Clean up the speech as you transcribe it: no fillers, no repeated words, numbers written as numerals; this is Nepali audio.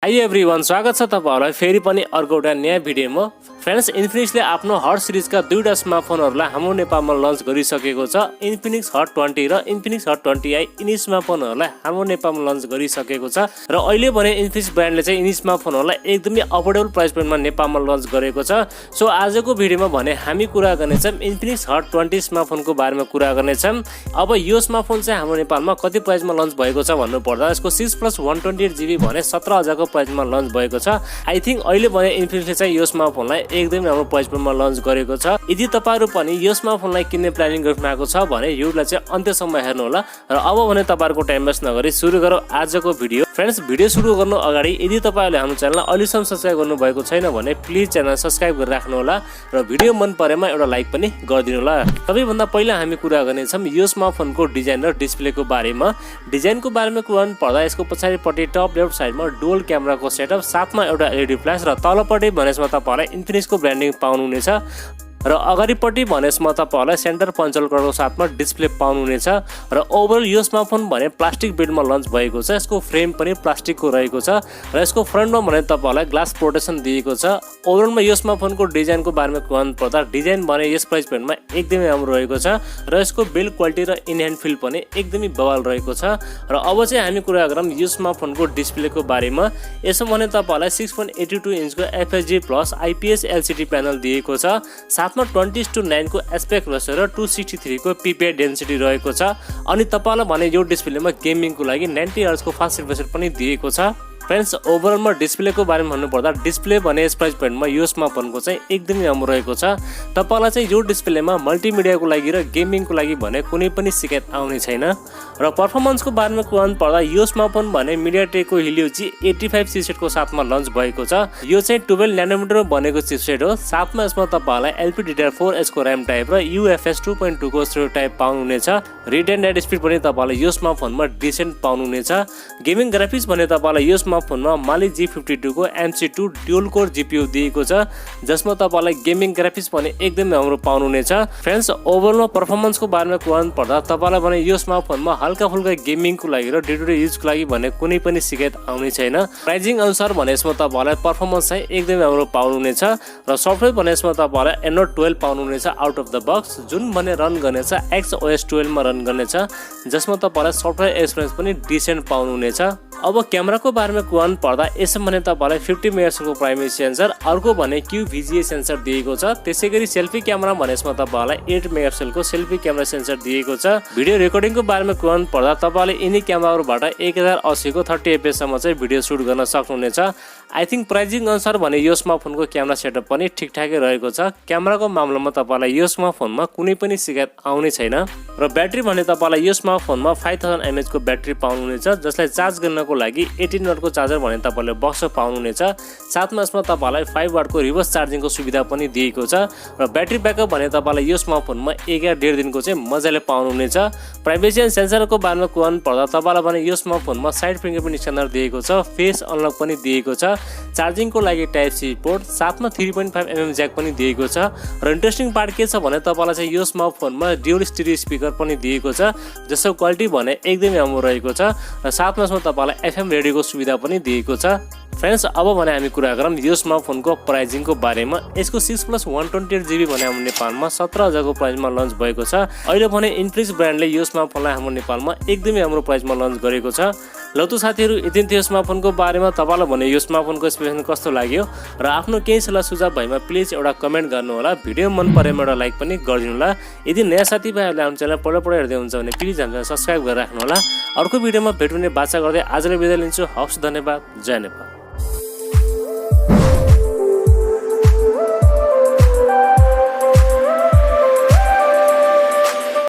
हाई एभ्रीवन, स्वागत छ तपाईहरुलाई फेरि पनि अर्को एउटा नयाँ भिडियोमा। फ्रेन्ड्स, इन्फिनिक्सले आफ्नो हट सिरिजका दुईटा स्मार्टफोनहरुलाई हाम्रो नेपालमा लन्च गरिसकेको छ। इन्फिनिक्स हट 20 र इन्फिनिक्स हट 20i यिनी स्मार्टफोनहरुलाई हाम्रो नेपालमा लन्च गरिसकेको छ र अहिले भने इन्फिनिक्स ब्रान्डले चाहिँ यिनी स्मार्टफोनहरुलाई एकदमै अफोर्डेबल प्राइस पोइन्टमा नेपालमा लन्च गरेको छ। सो आजको भिडियोमा भने हामी कुरा गर्नेछौं इन्फिनिक्स हट 20 स्मार्टफोनको बारेमा कुरा गर्नेछौं। अब यो स्मार्टफोन चाहिँ हाम्रो नेपालमा कति प्राइसमा लन्च भएको छ भन्नु पर्दा यसको 6+128GB भने 17,000 को प्राइसमा लन्च भएको छ। आई थिंक अहिले भने इन्फिनिक्सले चाहिँ यो स्मार्टफोनलाई एकदमै राम्रो प्राइस पोइन्टमा लन्च गरेको छ। यदि तपाईहरु पनि यो स्मार्टफोनलाई किन्ने प्लानिङ गर्नुभएको छ भने भिडियोलाई चाहिँ अन्त्यसम्म हेर्नु होला। र अब भने तपाईहरुको टाइम वेस्ट नगरी सुरु गरौँ आजको भिडियो। फ्रेन्ड्स, भिडियो सुरु गर्नु अगाडि यदि तपाईहरुले हाम्रो च्यानललाई अहिलेसम्म सब्स्क्राइब गर्नु भएको छैन भने प्लिज च्यानल सब्स्क्राइब गरेर राख्नु होला र भिडियो मन परेमा एउटा लाइक पनि गरिदिनु होला। सबैभन्दा पहिला हामी कुरा गर्नेछौं यो स्मार्टफोनको डिजाइन र डिस्प्लेको बारेमा। डिजाइनको बारेमा कुरा गर्नु पर्दा यसको पछाडिपट्टि टप लेफ्ट साइडमा डुअल क्यामेराको सेटअप साथमा एउटा एलईडी फ्ल्याश र तलपट्टि भनेसमा तपाईहरुलाई इन्फिनिक्सको ब्रान्डिङ पाउनुहुनेछ र अगाडिपट्टि भनेसमा तपाईहरुलाई सेन्टर पञ्चल कलरको साथमा डिस्प्ले पाउनुहुनेछ र ओभरअल यो स्मार्टफोन भने प्लास्टिक बिल्डमा लन्च भएको छ। यसको फ्रेम पनि प्लास्टिकको रहेको छ र यसको फ्रन्टमा भने तपाईहरुलाई ग्लास प्रोटेक्सन दिएको छ। ओभरअलमा यो स्मार्टफोनको डिजाइनको बारेमा कुरा पर्दा डिजाइन भने यस प्राइस पोइन्टमा एकदमै राम्रो रहेको छ र यसको बिल्ड क्वालिटी र इन ह्यान्ड फिल पनि एकदमै बवाल रहेको छ। र अब चाहिँ हामी कुरा गरौँ यो स्मार्टफोनको डिस्प्लेको बारेमा। यसमा भने तपाईहरुलाई 6.82 इन्चको FHD plus IPS LCD panel दिएको छ। साथमा 20:9 को एस्पेक्ट रेशियो र 263 को PPI डेन्सिटी रहेको छ। अनि तपाईहरुलाई भने यो डिस्प्लेमा गेमिङको लागि 90 हर्ट्ज को फास्ट रिफ्रेश पनि दिएको छ। फ्रेन्ड्स, ओभरअलमा डिस्प्लेको बारेमा भन्नुपर्दा डिस्प्ले भने यस प्राइस पोइन्टमा यो स्मार्टफोनको चाहिँ एकदमै राम्रो रहेको छ। तपाईलाई चाहिँ यो डिस्प्लेमा मल्टिमिडियाको लागि र गेमिङको लागि भने कुनै पनि शिकायत आउने छैन। र परफर्मेन्सको बारेमा कुरा गर्नु पर्दा यो स्मार्टफोन भने मिडियाटेकको हिलियो G85 चिपसेटको साथमा लन्च भएको छ। यो चाहिँ 12 नैनोमिटरमा बनेको चिपसेट हो। साथमा यसमा तपाईलाई LPDDR4H को RAM टाइप र UFS 2.2 को स्टोरेज टाइप पाउनुहुनेछ। रिड एन्ड राइट स्पिड पनि तपाईलाई यो स्मार्टफोनमा डिसेन्ट पाउनुहुनेछ। गेमिङ ग्राफिक्स भने तपाईलाई यो स्मार्टफोनमा माली G52 को MC2 ड्युअल कोर GPU दिएको छ जसमा तपाईलाई गेमिङ ग्राफिक्स पनि एकदमै राम्रो पाउनुहुनेछ। फ्रेन्ड्स, ओभरअलमा परफर्मेन्सको बारेमा कुरा गर्नु पर्दा तपाईलाई भने यो स्मार्टफोनमा हल्का फुल्का गेमिङको लागि र डे टु डे युजको लागि भने कुनै पनि शिकायत आउने छैन। प्राइजिङ अनुसार भने यसमा तपाईलाई परफर्मेन्स चाहिँ एकदमै राम्रो पाउनुहुनेछ र सफ्टवेयर भने यसमा तपाईलाई Android 12 पाउनुहुनेछ आउट अफ द बक्स, जुन भने रन गर्नेछ XOS 12 मा रन गर्नेछ जसमा तपाईलाई सफ्टवेयर एक्सपिरियन्स पनि डिसेन्ट पाउनुहुनेछ। अब क्यामेराको बारेमा कुरा गर्नु पर्दा यसमा भने तपाईलाई 50 मेगापिक्सलको प्राइमेरी सेन्सर, अर्को भने QVGA सेन्सर दिएको छ। त्यसैगरी सेल्फी क्यामेरा भने यसमा तपाईलाई 8 मेगापिक्सलको सेल्फी क्यामेरा सेन्सर दिएको छ। भिडियो रेकर्डिङको बारेमा कुरा गर्नु पर्दा तपाईले यिनी क्यामेराहरुबाट 1080 को 30 fps सम्म चाहिँ भिडियो सुट गर्न सक्नुहुनेछ। आई थिंक प्राइजिङ अनुसार भने यो स्मार्टफोनको क्यामेरा सेटअप पनि ठिकठाकै रहेको छ। क्यामेराको मामलामा तपाईलाई यो स्मार्टफोनमा कुनै पनि शिकायत आउने छैन। र ब्याट्री भने तपाईलाई यो स्मार्टफोनमा 5000 mAh को ब्याट्री पाउनुहुनेछ जसलाई चार्ज गर्नको लागि 18 वाट को चार्जर भने तपाईले बक्स पाउनुहुनेछ। साथमा यसमा तपाईलाई 5 वाट को रिभर्स चार्जिङको सुविधा पनि दिएको छ र ब्याट्री ब्याकअप भने तपाईलाई यो स्मार्टफोनमा 1 या 1.5 दिनको चाहिँ मजाले पाउनुहुनेछ। प्राइभेसी एन्ड सेन्सरको बारेमा कुरा गर्नु पर्दा तपाईलाई भने यो स्मार्टफोनमा साइड फिङ्गरप्रिन्ट स्क्यानर दिएको छ, फेस अनलक पनि दिएको छ, चार्जिङको लागि टाइप सी पोर्ट, साथमा 3.5mm ज्याक पनि दिएको छ। र इन्ट्रेस्टिङ पार्ट के छ भने तपाईलाई चाहिँ यो स्मार्टफोनमा ड्युअल स्टिरियो स्पिकर पनि दिएको छ जसको क्वालिटी भने एकदमै राम्रो रहेको छ र साथमा यसमा तपाईलाई FM रेडियोको सुविधा पनि दिएको छ। फ्रेन्ड्स, अब भने हामी कुरा गरौँ यो स्मार्टफोनको प्राइजिङको बारेमा। यसको 6+128GB भने हाम्रो नेपालमा 17,000 को प्राइसमा लन्च भएको छ। अहिले भने इन्फिनिक्स ब्रान्डले यो स्मार्टफोनलाई हाम्रो नेपालमा एकदमै राम्रो प्राइसमा लन्च गरेको छ। ल त साथीहरु, यति थियो स्मार्टफोनको बारेमा। तपाईलाई भने यो स्मार्टफोनको स्पेसिफिकेसन कस्तो लाग्यो र आफ्नो केही सल्लाह सुझाव भएमा प्लिज एउटा कमेन्ट गर्नु होला। भिडियो मन परेमा एउटा लाइक पनि गरिदिनु होला। यदि नयाँ साथीभाइहरुले हाम्रो च्यानल पल्ट हेर्दै हुन्छ भने प्लिज हामीलाई सब्स्क्राइब गरेर राख्नु होला। अर्को भिडियोमा भेट्ने बाचा गर्दै आजले बिदा लिन्छु। हवस्, धन्यवाद। जय नेपाल।